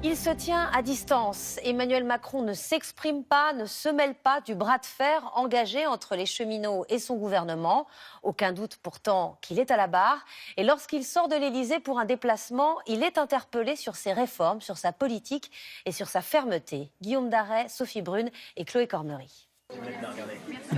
Il se tient à distance. Emmanuel Macron ne s'exprime pas, ne se mêle pas du bras de fer engagé entre les cheminots et son gouvernement. Aucun doute pourtant qu'il est à la barre. Et lorsqu'il sort de l'Élysée pour un déplacement, il est interpellé sur ses réformes, sur sa politique et sur sa fermeté. Guillaume Daret, Sophie Brune et Chloé Cornery.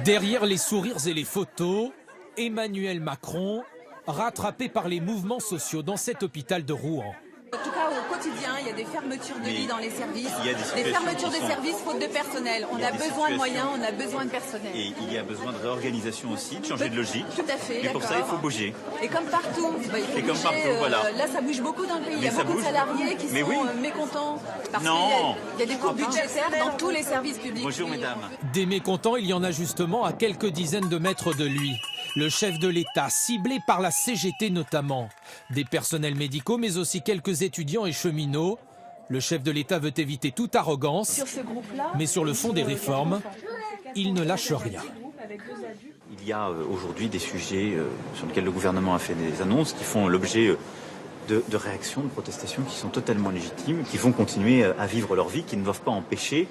Derrière les sourires et les photos, Emmanuel Macron, rattrapé par les mouvements sociaux dans cet hôpital de Rouen. En tout cas, au quotidien, il y a des fermetures de lits dans les services, des fermetures de services faute de personnel. On a besoin de moyens, on a besoin de personnel. Et il y a besoin de réorganisation aussi, de changer de logique. Tout à fait, et pour ça, il faut bouger. Et comme partout, il faut bouger, voilà. Là, ça bouge beaucoup dans le pays. Il y a beaucoup de salariés qui sont mécontents parce qu'il y a des coupes budgétaires dans tous les services publics. Bonjour, mesdames. Des mécontents, il y en a justement à quelques dizaines de mètres de lui. Le chef de l'État, ciblé par la CGT notamment. Des personnels médicaux, mais aussi quelques étudiants et cheminots. Le chef de l'État veut éviter toute arrogance, mais sur le fond des réformes, il ne lâche rien. Il y a aujourd'hui des sujets sur lesquels le gouvernement a fait des annonces qui font l'objet de réactions, de protestations qui sont totalement légitimes, qui vont continuer à vivre leur vie, qui ne doivent pas empêcher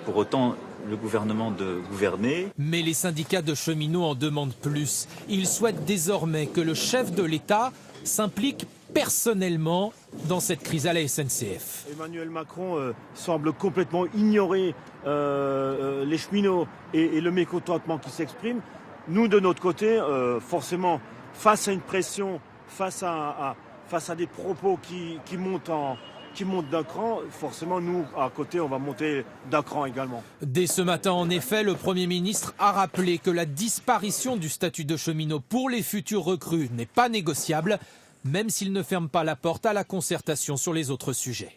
pour autant le gouvernement de gouverner. Mais les syndicats de cheminots en demandent plus. Ils souhaitent désormais que le chef de l'État s'implique personnellement dans cette crise à la SNCF. Emmanuel Macron semble complètement ignorer les cheminots et le mécontentement qui s'exprime. Nous, de notre côté, forcément, face à une pression, face à des propos qui montent d'un cran, forcément, nous, à côté, on va monter d'un cran également. Dès ce matin, en effet, le Premier ministre a rappelé que la disparition du statut de cheminot pour les futurs recrues n'est pas négociable, même s'il ne ferme pas la porte à la concertation sur les autres sujets.